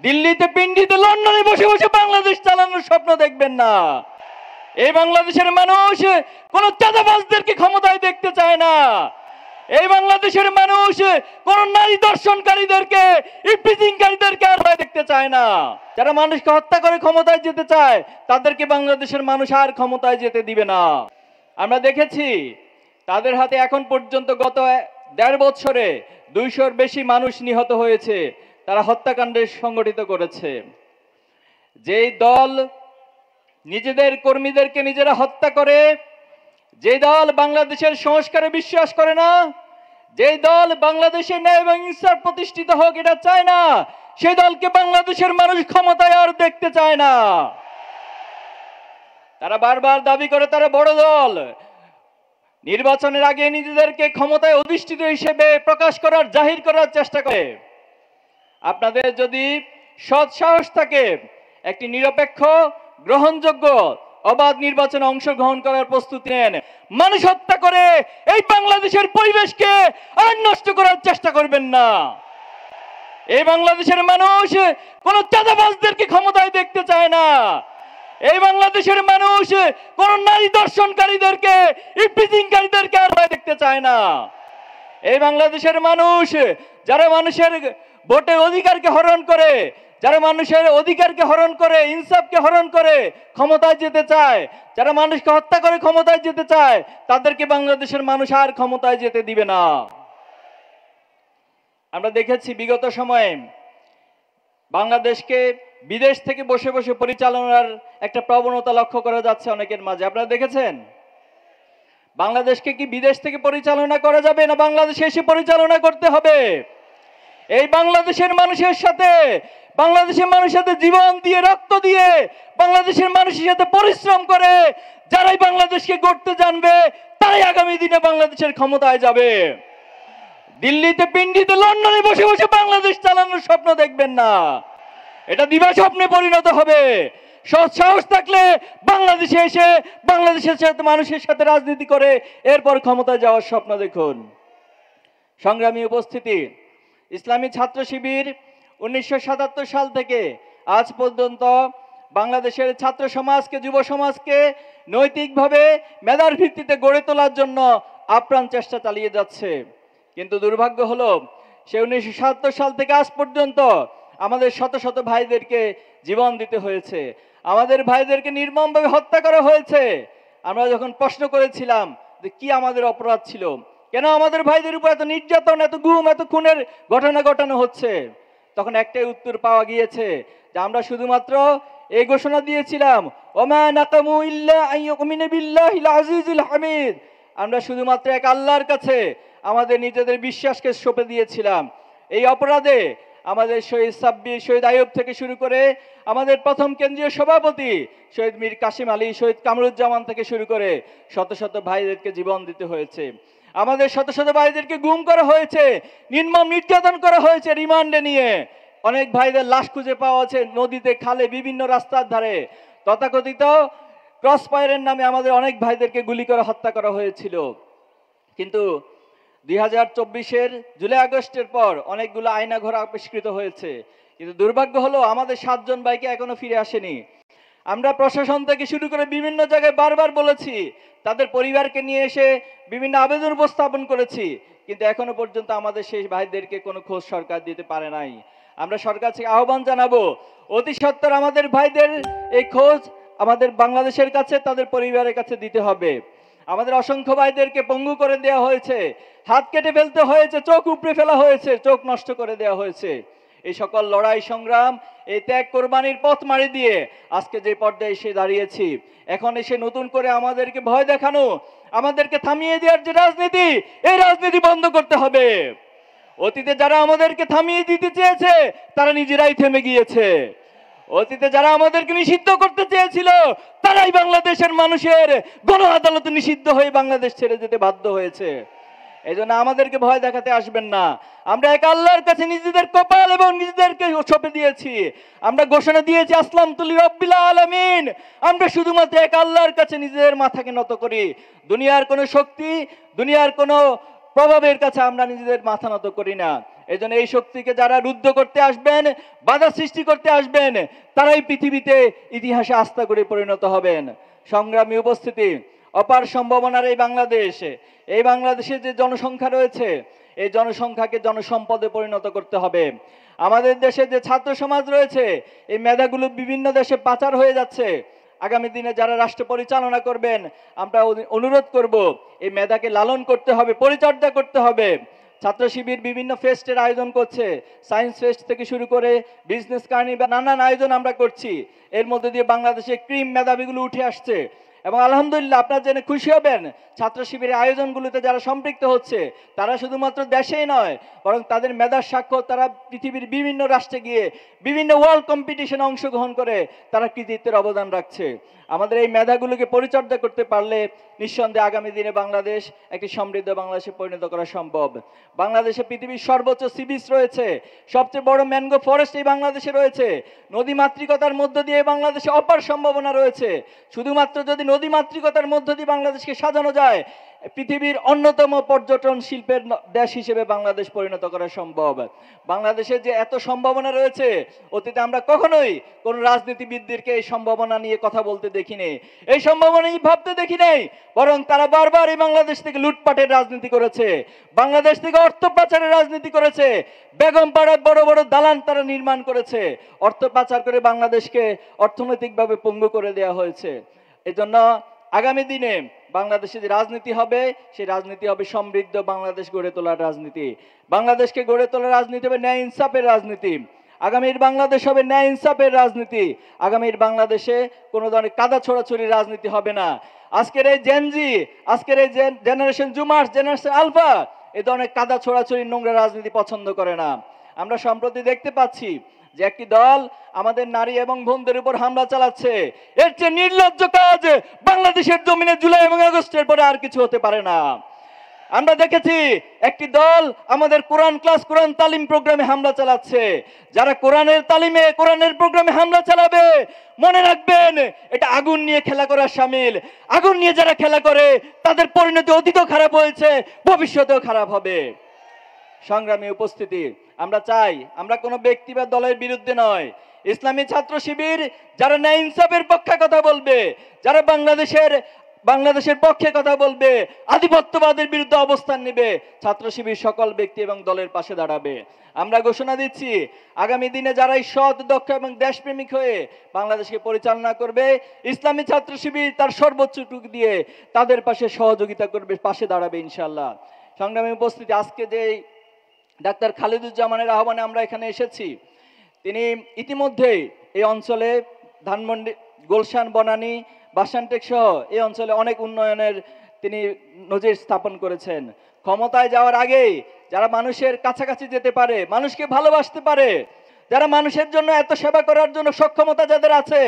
দিল্লিতে পিন্ডিতে লন্ডনে বসে বসে বাংলাদেশ চালানোর স্বপ্ন দেখবেন না। এই বাংলাদেশের মানুষ কোন চাঁদাবাজদেরকে ক্ষমতায় দেখতে চায় না। এই বাংলাদেশের মানুষ কোন নারী দর্শনকারীদেরকে, ইফটিজিংকারীদেরকে আর দেখতে চায় না। যারা মানুষকে হত্যা করে ক্ষমতায় যেতে চায় তাদেরকে বাংলাদেশের মানুষ আর ক্ষমতায় যেতে দিবে না। আমরা দেখেছি তাদের হাতে এখন পর্যন্ত গত ১.৫ বছরে ২০০-র বেশি মানুষ নিহত হয়েছে। তারা হত্যাকাণ্ড সংগঠিত করেছে। যেই দল নিজেদের কর্মীদেরকে নিজেরা হত্যা করে, যে দল বাংলাদেশের সংস্কারে বিশ্বাস করে না, যে দল বাংলাদেশের ন্যায় এবং ইনসাফ প্রতিষ্ঠিত হোক এটা চায় না, সেই দলকে বাংলাদেশের মানুষ ক্ষমতায় আর দেখতে চায় না। তারা বারবার দাবি করে তারা বড় দল। নির্বাচনের আগে নিজেদেরকে ক্ষমতায় অধিষ্ঠিত হিসেবে প্রকাশ করার, জাহির করার চেষ্টা করে। আপনাদের যদি সৎ সাহস থাকে, একটি নিরপেক্ষ, গ্রহণযোগ্য, অবাধ নির্বাচনে অংশগ্রহণ করার প্রস্তুতি নেন। মানুষ হত্যা করে এই বাংলাদেশের পরিবেশকে আর নষ্ট করার চেষ্টা করবেন না। এই বাংলাদেশের মানুষ কোন চাঁদাবাজদেরকে ক্ষমতায় দেখতে চায় না। এই বাংলাদেশের মানুষ কোন নারী দর্শনকারীদেরকে, ইফটিজিংকারীদেরকে আর দেখতে চায় না। এই বাংলাদেশের মানুষ যারা মানুষের ভোটের অধিকারকে হরণ করে, যারা মানুষের অধিকারকে হরণ করে, ইনসাফকে হরণ করে ক্ষমতায় যেতে চায়, যারা মানুষকে হত্যা করে ক্ষমতায় যেতে চায়, তাদেরকে বাংলাদেশের মানুষ আর ক্ষমতায় যেতে দিবে না। আমরা দেখেছি বিগত সময়ে বাংলাদেশকে বিদেশ থেকে বসে বসে পরিচালনার একটা প্রবণতা লক্ষ্য করা যাচ্ছে অনেকের মাঝে। আপনারা দেখেছেন বাংলাদেশকে কি বিদেশ থেকে পরিচালনা করা যাবে, না বাংলাদেশে এসে পরিচালনা করতে হবে? এই বাংলাদেশের মানুষের সাথে, বাংলাদেশের মানুষের সাথে জীবন দিয়ে, রক্ত দিয়ে, বাংলাদেশের মানুষের সাথে পরিশ্রম করে যারাই বাংলাদেশকে গড়তে জানবে তারাই আগামী দিনে বাংলাদেশের ক্ষমতায় যাবে। দিল্লিতে পিন্ডিতে লন্ডনে বসে বসে বাংলাদেশ চালানোর স্বপ্ন দেখবেন না। এটা দিবা স্বপ্নে পরিণত হবে। সৎ সাহস থাকলে বাংলাদেশে এসে বাংলাদেশের সাথে, মানুষের সাথে রাজনীতি করে এরপর ক্ষমতায় যাওয়ার স্বপ্ন দেখুন। সংগ্রামী উপস্থিতি, ইসলামী ছাত্র শিবির 1977 সাল থেকে আজ পর্যন্ত বাংলাদেশের ছাত্র সমাজকে, যুব সমাজকে নৈতিকভাবে মেধার ভিত্তিতে গড়ে তোলার জন্য আপ্রাণ চেষ্টা চালিয়ে যাচ্ছে। কিন্তু দুর্ভাগ্য হলো সে 1977 সাল থেকে আজ পর্যন্ত আমাদের শত শত ভাইদেরকে জীবন দিতে হয়েছে, আমাদের ভাইদেরকে নির্মমভাবে হত্যা করা হয়েছে। আমরা যখন প্রশ্ন করেছিলাম যে কি আমাদের অপরাধ ছিল, কেন আমাদের ভাইদের উপর এত নির্যাতন, এত গুম, এত খুনের ঘটনা ঘটানো হচ্ছে, তখন একটাই উত্তর পাওয়া গিয়েছে যে আমরা শুধুমাত্র এই ঘোষণা দিয়েছিলাম, ওমা নাকামু ইল্লা আইয়ুমিনু বিল্লাহিল আজিজিল হামিদ। আমরা শুধুমাত্র এক আল্লাহর কাছে আমাদের নিজেদের বিশ্বাসকে সঁপে দিয়েছিলাম। এই অপরাধে আমাদের শহীদ সাব্বির, শহীদ আইয়ুব থেকে শুরু করে আমাদের প্রথম কেন্দ্রীয় সভাপতি শহীদ মীর কাসিম আলী, শহীদ কামরুজ্জামান থেকে শুরু করে শত শত ভাইদেরকে জীবন দিতে হয়েছে। আমাদের শত শত ভাইদেরকে গুম করা হয়েছে, নির্মম নির্যাতন করা হয়েছে রিমান্ডে নিয়ে। অনেক ভাইদের লাশ খুঁজে পাওয়া আছে নদীতে, খালে, বিভিন্ন রাস্তার ধারে। তথাকথিত ক্রস ফায়ারের নামে আমাদের অনেক ভাইদেরকে গুলি করে হত্যা করা হয়েছিল। কিন্তু 2024-এর জুলাই আগস্টের পর অনেকগুলো আয়নাঘর আবিষ্কৃত হয়েছে। কিন্তু দুর্ভাগ্য হলো আমাদের 7 জন ভাইকে এখনো ফিরে আসেনি। আমরা প্রশাসন থেকে শুরু করে বিভিন্ন জায়গায় বারবার বলেছি, তাদের পরিবারকে নিয়ে এসে বিভিন্ন আবেদন উপস্থাপন করেছি, কিন্তু এখনো পর্যন্ত আমাদের সেই ভাইদেরকে কোনো খোঁজ সরকার দিতে পারে নাই। আমরা সরকার থেকে আহ্বান জানাবো, অতি সত্বর আমাদের ভাইদের এই খোঁজ আমাদের বাংলাদেশের কাছে, তাদের পরিবারের কাছে দিতে হবে। আমাদের অসংখ্য ভাইদেরকে পঙ্গু করে দেওয়া হয়েছে, হাত কেটে ফেলতে হয়েছে, চোখ উপড়ে ফেলা হয়েছে, চোখ নষ্ট করে দেওয়া হয়েছে। এই সকল লড়াই সংগ্রাম, এই ত্যাগ কোরবানির পথ মারি দিয়ে আজকে যে পর্যায়ে এসে দাঁড়িয়েছি, এখন এসে নতুন করে আমাদেরকে ভয় দেখানো, আমাদেরকে থামিয়ে দেওয়ার যে রাজনীতি, এই রাজনীতি বন্ধ করতে হবে। অতীতে যারা আমাদেরকে থামিয়ে দিতে চেয়েছে তারা নিজেরাই থেমে গিয়েছে। অতীতে যারা আমাদেরকে নিষিদ্ধ করতে চেয়েছিল তারাই বাংলাদেশের মানুষের গণ আদালতে নিষিদ্ধ হয়ে বাংলাদেশ ছেড়ে যেতে বাধ্য হয়েছে। এই জন্য আমাদেরকে ভয় দেখাতে আসবেন না। আমরা এক আল্লাহর কাছে নিজেদের কপাল এবং নিজেদেরকে সঁপে দিয়েছি। আমরা ঘোষণা দিয়েছি আসলামতু লিরাব্বিল আলামিন। আমরা শুধুমাত্র এক আল্লাহর কাছে নিজেদের মাথাকে নত করি। দুনিয়ার কোনো শক্তি, দুনিয়ার কোনো প্রভাবের কাছে আমরা নিজেদের মাথা নত করি না। এই জন্য এই শক্তিকে যারা রুদ্ধ করতে আসবেন, বাধা সৃষ্টি করতে আসবেন, তারাই পৃথিবীতে ইতিহাসে আস্থা করে পরিণত হবেন। সংগ্রামী উপস্থিতি, অপার সম্ভাবনার এই বাংলাদেশে যে জনসংখ্যা রয়েছে, এই জনসংখ্যাকে জনসম্পদে পরিণত করতে হবে। আমাদের দেশে যে ছাত্র সমাজ রয়েছে, এই মেধাগুলো বিভিন্ন দেশে পাচার হয়ে যাচ্ছে। আগামী দিনে যারা রাষ্ট্র পরিচালনা করবেন, আমরা অনুরোধ করব এই মেধাকে লালন করতে হবে, পরিচর্যা করতে হবে। ছাত্র শিবির বিভিন্ন ফেস্টের আয়োজন করছে, সায়েন্স ফেস্ট থেকে শুরু করে বিজনেস কার্নিভাল, নানান আয়োজন আমরা করছি। এর মধ্যে দিয়ে বাংলাদেশে ক্রিম মেধাবীগুলো উঠে আসছে এবং আলহামদুলিল্লাহ আপনারা জেনে খুশি হবেন, ছাত্র শিবিরের আয়োজনগুলোতে যারা সম্পৃক্ত হচ্ছে তারা শুধুমাত্র দেশেই নয়, বরং তাদের মেধার স্বাক্ষর তারা পৃথিবীর বিভিন্ন রাষ্ট্রে গিয়ে বিভিন্ন ওয়ার্ল্ড কম্পিটিশনে অংশগ্রহণ করে তারা কৃতিত্বের অবদান রাখছে। আমাদের এই মেধাগুলোকে পরিচর্যা করতে পারলে নিঃসন্দেহে আগামী দিনে বাংলাদেশ একটি সমৃদ্ধ বাংলাদেশে পরিণত করা সম্ভব। বাংলাদেশে পৃথিবীর সর্বোচ্চ সি বিচ রয়েছে, সবচেয়ে বড় ম্যানগ্রোভ ফরেস্ট এই বাংলাদেশে রয়েছে, নদী মাতৃকতার মধ্য দিয়ে বাংলাদেশে অপার সম্ভাবনা রয়েছে। শুধুমাত্র যদি নদী মাতৃকতার মধ্য দিয়ে বাংলাদেশকে সাজানো যায়, পৃথিবীর অন্যতম পর্যটন শিল্পের দেশ হিসেবে বাংলাদেশ পরিণত করা সম্ভব। বাংলাদেশে যে এত সম্ভাবনা রয়েছে, অতীতে আমরা কখনোই কোন রাজনীতিবিদদেরকে এই সম্ভাবনা নিয়ে কথা বলতে দেখিনি, এই সম্ভাবনা নিয়ে ভাবতে দেখি নাই, বরং তারা বারবার এই বাংলাদেশ থেকে লুটপাটের রাজনীতি করেছে, বাংলাদেশ থেকে অর্থ পাচারের রাজনীতি করেছে, বেগম পাড়ায় বড় বড় দালান তারা নির্মাণ করেছে, অর্থ পাচার করে বাংলাদেশকে অর্থনৈতিকভাবে পঙ্গু করে দেওয়া হয়েছে। এজন্য আগামী দিনে বাংলাদেশে যে রাজনীতি হবে, সেই রাজনীতি হবে সমৃদ্ধ বাংলাদেশ গড়ে তোলার রাজনীতি। বাংলাদেশকে গড়ে তোলার রাজনীতি হবে ন্যায় ইনসাফের রাজনীতি। আগামীর বাংলাদেশ হবে ন্যায় ইনসাফের রাজনীতি। আগামীর বাংলাদেশে কোনো ধরনের কাদা ছোড়াছড়ি রাজনীতি হবে না। আজকের এই জেনজি, আজকের এই জেনারেশন জুমার্স, জেনারেশন আলফা এই ধরনের কাদা ছোড়াছড়ি নোংরা রাজনীতি পছন্দ করে না। আমরা সম্প্রতি দেখতে পাচ্ছি যে একটি দল আমাদের নারী এবং বোনদের উপর হামলা চালাচ্ছে। এর চেয়ে নির্লজ্জ কাজ বাংলাদেশের জমিনে জুলাই এবং আগস্টের পরে আর কিছু হতে পারে না। আমরা দেখেছি একটি দল আমাদের কোরআন ক্লাস, কোরআন তালিম প্রোগ্রামে হামলা চালাচ্ছে। যারা কোরআনের তালিমে, কোরআনের প্রোগ্রামে হামলা চালাবে, মনে রাখবেন এটা আগুন নিয়ে খেলা করার শামিল। আগুন নিয়ে যারা খেলা করে তাদের পরিণতি অতীতও খারাপ হয়েছে, ভবিষ্যতেও খারাপ হবে। সংগ্রামী উপস্থিতি, আমরা চাই আমরা কোনো ব্যক্তি বা দলের বিরুদ্ধে নয়। ইসলামী ছাত্র শিবির যারা ন্যায় ইনসাফের পক্ষে কথা বলবে, যারা বাংলাদেশের পক্ষে কথা বলবে, আধিপত্যবাদের বিরুদ্ধে অবস্থান নেবে, ছাত্র শিবির সকল ব্যক্তি এবং দলের পাশে দাঁড়াবে। আমরা ঘোষণা দিচ্ছি আগামী দিনে যারাই সৎ, দক্ষ এবং দেশপ্রেমিক হয়ে বাংলাদেশকে পরিচালনা করবে, ইসলামী ছাত্র শিবির তার সর্বোচ্চটুকু দিয়ে তাদের পাশে সহযোগিতা করবে, পাশে দাঁড়াবে ইনশাআল্লাহ। সংগ্রামী উপস্থিতি, আজকে যে ডাক্তার খালিদুজ্জামানের আহ্বানে আমরা এখানে এসেছি, তিনি ইতিমধ্যে এই অঞ্চলে ধানমন্ডি, গুলশান, বনানী, বাসানটেক সহ এই অঞ্চলে অনেক উন্নয়নের তিনি নজির স্থাপন করেছেন। ক্ষমতায় যাওয়ার আগে যারা মানুষের কাছাকাছি যেতে পারে, মানুষকে ভালোবাসতে পারে, যারা মানুষের জন্য এত সেবা করার জন্য সক্ষমতা যাদের আছে,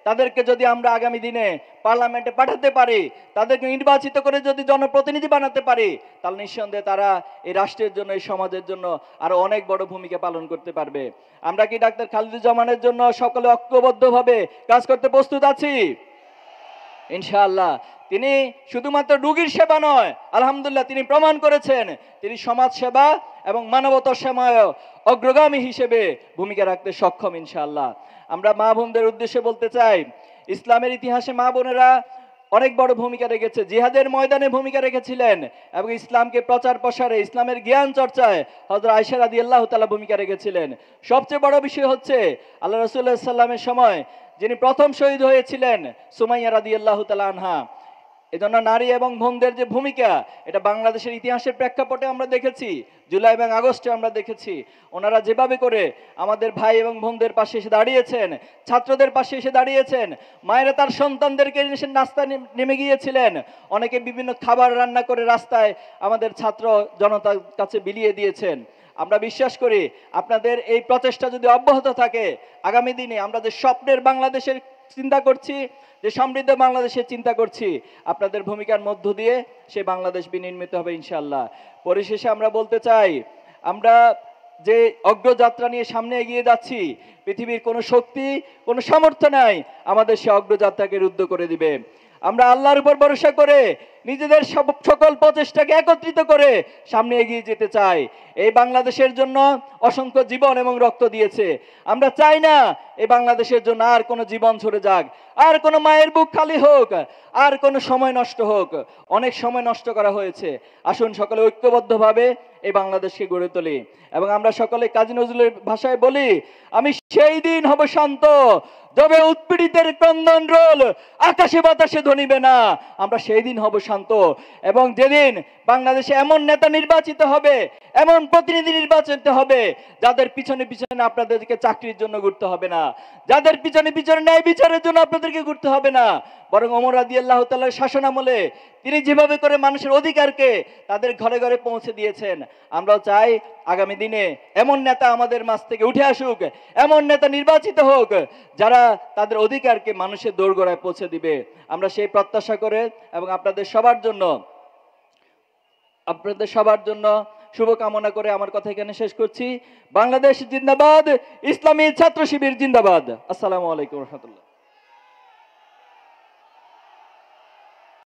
তাদেরকে যদি আমরা আগামী দিনে পার্লামেন্টে পাঠাতে পারি, তাদেরকে নির্বাচিত করে যদি জনপ্রতিনিধি বানাতে পারি, তাহলে নিঃসন্দেহে তারা এই রাষ্ট্রের জন্য, এই সমাজের জন্য আরো অনেক বড় ভূমিকা পালন করতে পারবে। আমরা কি ডাক্তার খালিদুজ্জামানের জন্য সকলে ঐক্যবদ্ধভাবে কাজ করতে প্রস্তুত আছি? ইনশাআল্লাহ। তিনি শুধুমাত্র রোগীর সেবা নয়, আলহামদুলিল্লাহ তিনি প্রমাণ করেছেন তিনি সমাজ সেবা এবং মানবতার সেবায় অগ্রগামী হিসেবে ভূমিকা রাখতে সক্ষম ইনশাআল্লাহ। আমরা মা বোনদের উদ্দেশ্যে বলতে চাই, ইসলামের ইতিহাসে মা বোনেরা অনেক বড় ভূমিকা রেখেছে, জিহাদের ময়দানে ভূমিকা রেখেছিলেন এবং ইসলামকে প্রচার প্রসারে, ইসলামের জ্ঞান চর্চায় হযরত আয়েশা রাদিয়াল্লাহু তাআলা ভূমিকা রেখেছিলেন। সবচেয়ে বড় বিষয় হচ্ছে আল্লাহ রাসূলুল্লাহ সাল্লাল্লাহু আলাইহি ওয়াসাল্লামের সময় যিনি প্রথম শহীদ হয়েছিলেন, সুমাইয়া রাদিয়াল্লাহু তাআলা আনহা। এজন্য নারী এবং বোনদের যে ভূমিকা, এটা বাংলাদেশের ইতিহাসের প্রেক্ষাপটে আমরা দেখেছি, জুলাই এবং আগস্টে আমরা দেখেছি ওনারা যেভাবে করে আমাদের ভাই এবং বোনদের পাশে এসে দাঁড়িয়েছেন, ছাত্রদের পাশে এসে দাঁড়িয়েছেন। মায়েরা তার সন্তানদেরকে এসে নাস্তা নেমে গিয়েছিলেন, অনেকে বিভিন্ন খাবার রান্না করে রাস্তায় আমাদের ছাত্র জনতার কাছে বিলিয়ে দিয়েছেন। আমরা বিশ্বাস করি আপনাদের এই প্রচেষ্টা যদি অব্যাহত থাকে, আগামী দিনে আমরা যে স্বপ্নের বাংলাদেশের চিন্তা করছি, যে সমৃদ্ধ বাংলাদেশের চিন্তা করছি, আপনাদের ভূমিকার মধ্য দিয়ে সেই বাংলাদেশ বিনির্মিত হবে ইনশাআল্লাহ। পরিশেষে আমরা বলতে চাই, আমরা যে অগ্রযাত্রা নিয়ে সামনে এগিয়ে যাচ্ছি, পৃথিবীর কোনো শক্তি, কোনো সামর্থ্য নাই আমাদের সে অগ্রযাত্রাকে রুদ্ধ করে দিবে। আমরা আল্লাহর উপর ভরসা করে নিজেদের সকল প্রচেষ্টাকে একত্রিত করে সামনে এগিয়ে যেতে চায়। এই বাংলাদেশের জন্য অসংখ্য জীবন এবং রক্ত দিয়েছে। আমরা চাই না এই বাংলাদেশের জন্য আর কোনো জীবন ঝরে যাক, আর কোনো মায়ের বুক খালি হোক, আর কোনো সময় নষ্ট হোক। অনেক সময় নষ্ট করা হয়েছে। আসুন সকলে ঐক্যবদ্ধভাবে এই বাংলাদেশকে গড়ে তুলি এবং আমরা সকলে কাজী নজরুলের ভাষায় বলি, আমি সেই দিন হব শান্ত যবে উৎপীড়িতের ক্রন্দন রোল আকাশে বাতাসে ধ্বনিবে না। আমরা সেই দিন হব শান্ত, এবং যেদিন বাংলাদেশে এমন নেতা নির্বাচিত হবে, এমন প্রতিনিধি নির্বাচিত হবে যাদের পিছনে পিছনে আপনাদেরকে চাকরির জন্য ঘুরতে হবে না, যাদের পিছনে পিছনে ন্যায় বিচারের জন্য আপনাদেরকে ঘুরতে হবে না, বরং ওমর রাদিয়াল্লাহু তাআলার শাসনামলে তিনি যেভাবে করে মানুষের অধিকারকে তাদের ঘরে ঘরে পৌঁছে দিয়েছেন, আমরাও চাই আগামী দিনে এমন নেতা আমাদের মাঝ থেকে উঠে আসুক, এমন নেতা নির্বাচিত হোক যারা তাদের অধিকারকে মানুষের দোরগোড়ায় পৌঁছে দিবে। আমরা সেই প্রত্যাশা করে এবং আপনাদের সবার জন্য শুভকামনা করে আমার কথা এখানে শেষ করছি। বাংলাদেশ জিন্দাবাদ, ইসলামী ছাত্র শিবির জিন্দাবাদ। আসসালামু আলাইকুম ওয়া রাহমাতুল্লাহ।